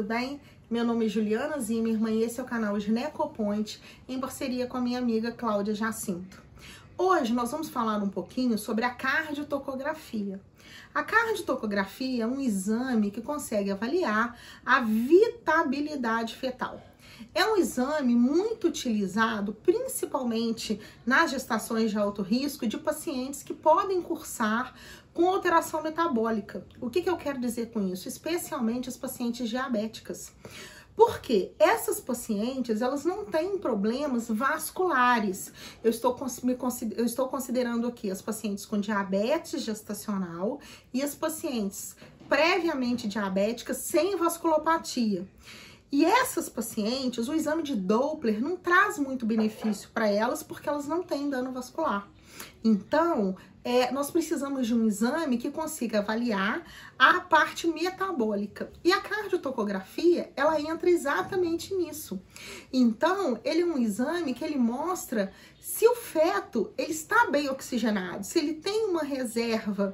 tudo bem? Meu nome é Juliana Zimmermann e esse é o canal Ginecopoint, em parceria com a minha amiga Cláudia Jacinto. Hoje nós vamos falar um pouquinho sobre a cardiotocografia. A cardiotocografia é um exame que consegue avaliar a vitabilidade fetal. É um exame muito utilizado, principalmente nas gestações de alto risco, de pacientes que podem cursar com alteração metabólica. O que eu quero dizer com isso? Especialmente as pacientes diabéticas. Porque essas pacientes, elas não têm problemas vasculares. Eu estou considerando aqui as pacientes com diabetes gestacional e as pacientes previamente diabéticas sem vasculopatia. E essas pacientes, o exame de Doppler não traz muito benefício para elas porque elas não têm dano vascular. Então, nós precisamos de um exame que consiga avaliar a parte metabólica. E a cardiotocografia, ela entra exatamente nisso. Então, ele é um exame que ele mostra se o feto ele está bem oxigenado, se ele tem uma reserva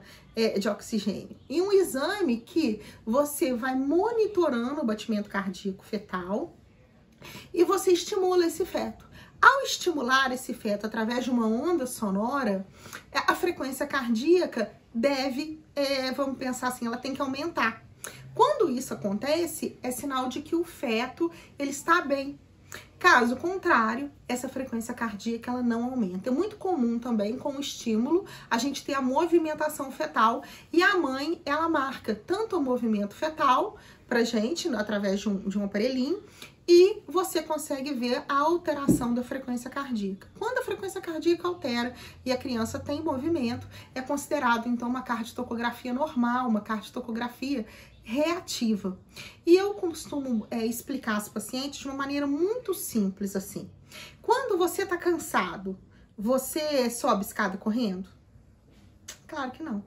de oxigênio. E um exame que você vai monitorando o batimento cardíaco fetal e você estimula esse feto. Ao estimular esse feto através de uma onda sonora, a frequência cardíaca deve, vamos pensar assim, ela tem que aumentar. Quando isso acontece, é sinal de que o feto ele está bem. Caso contrário, essa frequência cardíaca ela não aumenta. É muito comum também com o estímulo a gente ter a movimentação fetal e a mãe ela marca tanto o movimento fetal pra gente através de um aparelhinho e você consegue ver a alteração da frequência cardíaca. Quando a frequência cardíaca altera e a criança tem movimento, é considerado então uma cardiotocografia normal, uma cardiotocografia reativa. E eu costumo explicar às pacientes de uma maneira muito simples assim. Quando você tá cansado, você sobe escada correndo? Claro que não.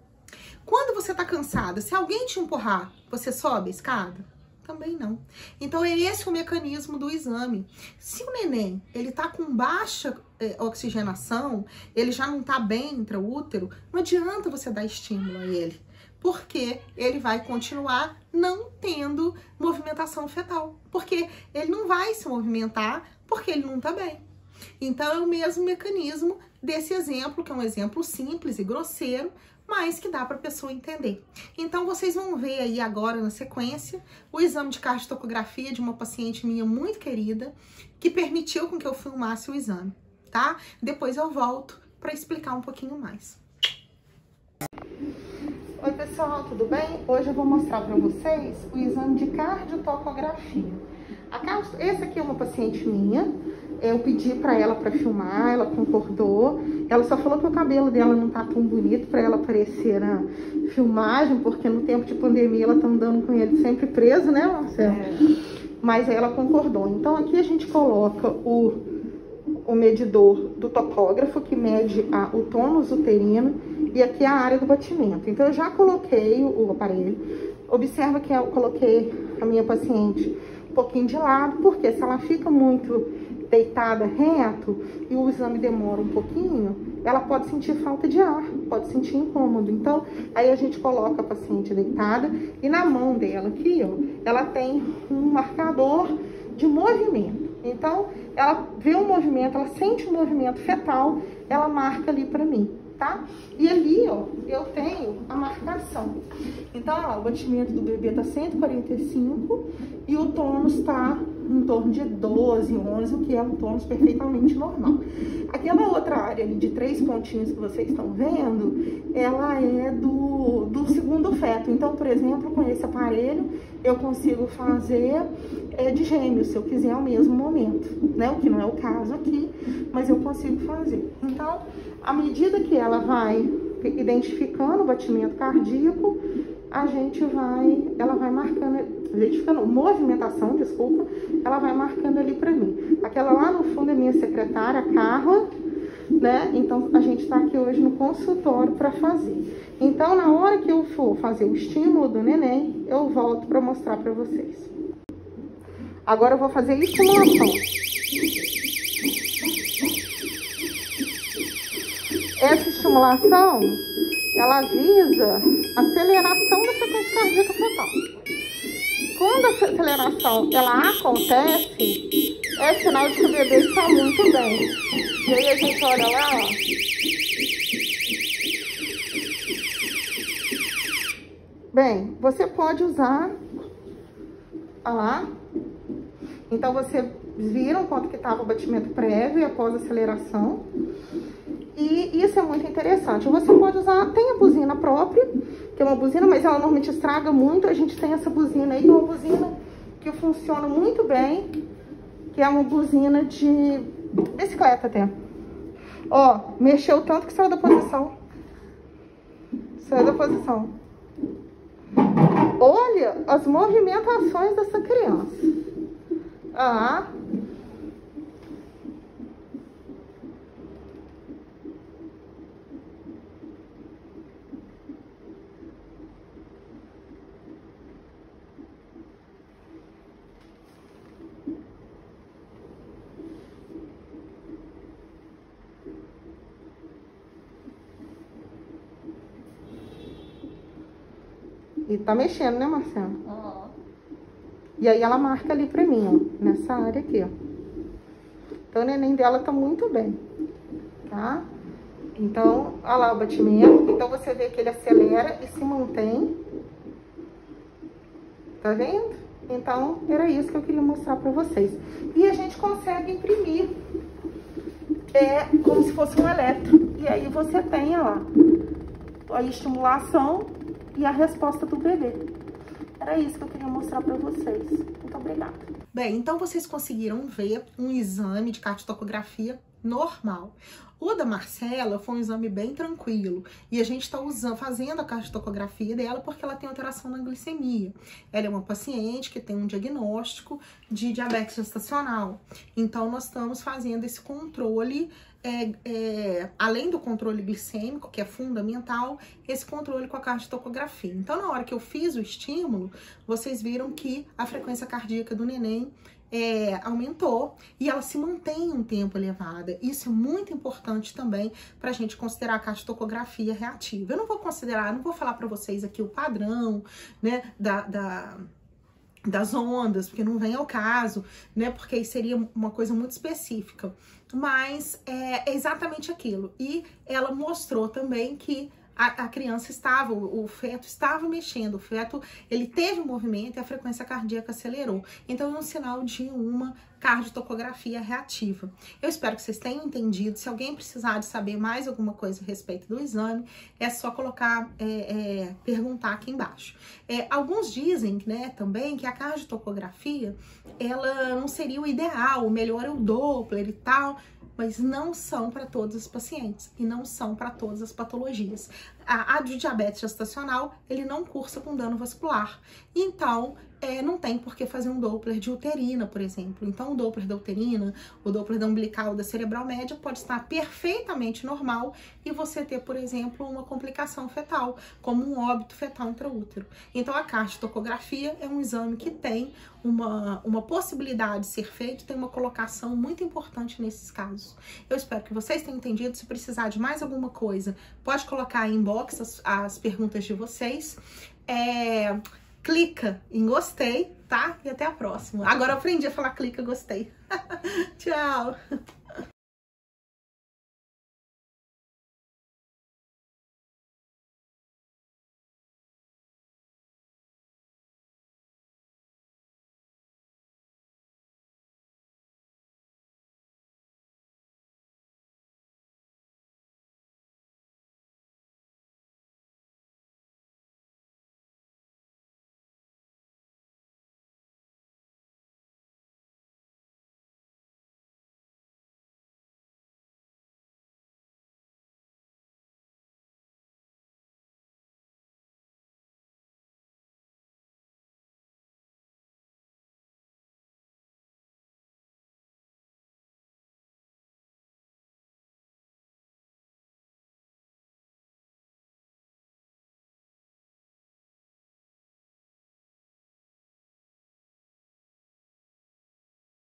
Quando você tá cansada, se alguém te empurrar, você sobe a escada? Também não. Então, é esse o mecanismo do exame. Se o neném, ele tá com baixa oxigenação, ele já não tá bem intraútero, não adianta você dar estímulo a ele, porque ele vai continuar não tendo movimentação fetal, porque ele não vai se movimentar, porque ele não tá bem. Então, é o mesmo mecanismo desse exemplo, que é um exemplo simples e grosseiro, mas que dá para a pessoa entender. Então, vocês vão ver aí agora na sequência o exame de cardiotocografia de uma paciente minha muito querida, que permitiu com que eu filmasse o exame, tá? Depois eu volto para explicar um pouquinho mais. Oi, pessoal, tudo bem? Hoje eu vou mostrar para vocês o exame de cardiotocografia. Essa aqui é uma paciente minha. Eu pedi para ela para filmar, ela concordou. Ela só falou que o cabelo dela não tá tão bonito para ela aparecer na filmagem, porque no tempo de pandemia ela tá andando com ele sempre preso, né, Marcelo? Mas aí ela concordou. Então aqui a gente coloca o medidor do tocógrafo, que mede o tônus uterino, e aqui a área do batimento. Então eu já coloquei o aparelho. Observa que eu coloquei a minha paciente um pouquinho de lado, porque se ela fica muito deitada reto e o exame demora um pouquinho, ela pode sentir falta de ar, pode sentir incômodo. Então, aí a gente coloca a paciente deitada e na mão dela aqui, ó, ela tem um marcador de movimento. Então, ela vê o movimento, ela sente o movimento fetal, ela marca ali pra mim, tá? E ali, ó, eu tenho a marcação. Então, ó, o batimento do bebê tá 145 e o tônus tá em torno de 12, 11, o que é um tônus perfeitamente normal. Aquela outra área ali de 3 pontinhos que vocês estão vendo, ela é do segundo feto. Então, por exemplo, com esse aparelho, eu consigo fazer de gêmeos, se eu quiser ao mesmo momento, né? O que não é o caso aqui, mas eu consigo fazer. Então, à medida que ela vai identificando o batimento cardíaco, ela vai marcando, identificando movimentação, desculpa, ela vai marcando ali pra mim. Aquela lá no fundo é minha secretária, Carla, né? Então, a gente tá aqui hoje no consultório pra fazer. Então, na hora que eu for fazer o estímulo do neném, eu volto pra mostrar pra vocês. Agora eu vou fazer estimulação. Essa estimulação, ela visa aceleração da frequência cardíaca fetal. quando a aceleração ela acontece, é sinal de que o bebê está muito bem. E aí a gente olha lá, ó. Bem, você pode usar, olha lá. Então, vocês viram quanto que estava o batimento prévio e após a aceleração. E isso é muito interessante. Você pode usar, tem a buzina própria, que é uma buzina, mas ela normalmente estraga muito. A gente tem essa buzina aí, uma buzina que funciona muito bem, que é uma buzina de bicicleta até. Ó, mexeu tanto que saiu da posição. Saiu da posição. Olha as movimentações dessa criança. Ah. E tá mexendo, né, Marcelo? Uhum. E aí ela marca ali pra mim, ó, nessa área aqui, ó. Então o neném dela tá muito bem, tá? Então, olha lá o batimento. Então você vê que ele acelera e se mantém. Tá vendo? Então, era isso que eu queria mostrar pra vocês. E a gente consegue imprimir como se fosse um eletro. E aí você tem, ó lá, a estimulação e a resposta do bebê. Era isso que eu queria mostrar pra vocês. Muito obrigada. Bem, então vocês conseguiram ver um exame de cardiotocografia normal. O da Marcela foi um exame bem tranquilo. E a gente está fazendo a cardiotocografia dela porque ela tem alteração na glicemia. Ela é uma paciente que tem um diagnóstico de diabetes gestacional. Então, nós estamos fazendo esse controle, além do controle glicêmico, que é fundamental, esse controle com a cardiotocografia. Então, na hora que eu fiz o estímulo, vocês viram que a frequência cardíaca do neném aumentou e ela se mantém um tempo elevada. Isso é muito importante também para a gente considerar a cardiotocografia reativa. Eu não vou considerar, não vou falar para vocês aqui o padrão, né, das ondas, porque não vem ao caso, né, porque aí seria uma coisa muito específica, mas é exatamente aquilo. E ela mostrou também que a criança estava, o feto estava mexendo, o feto, ele teve um movimento e a frequência cardíaca acelerou. Então, é um sinal de uma cardiotocografia reativa. Eu espero que vocês tenham entendido. Se alguém precisar de saber mais alguma coisa a respeito do exame, é só colocar, perguntar aqui embaixo. Alguns dizem, né, também que a cardiotocografia, ela não seria o ideal, o melhor é o Doppler e tal, mas não são para todos os pacientes e não são para todas as patologias. A de diabetes gestacional, ele não cursa com dano vascular. Então, não tem por que fazer um Doppler de uterina, por exemplo. Então, o Doppler da uterina, o Doppler da umbilical, da cerebral média pode estar perfeitamente normal e você ter, por exemplo, uma complicação fetal, como um óbito fetal intraútero. Então, a cardiotocografia é um exame que tem uma possibilidade de ser feito, tem uma colocação muito importante nesses casos. Eu espero que vocês tenham entendido. Se precisar de mais alguma coisa, pode colocar aí em box as perguntas de vocês. Clica em gostei, tá? E até a próxima. Agora eu aprendi a falar clica, gostei. Tchau!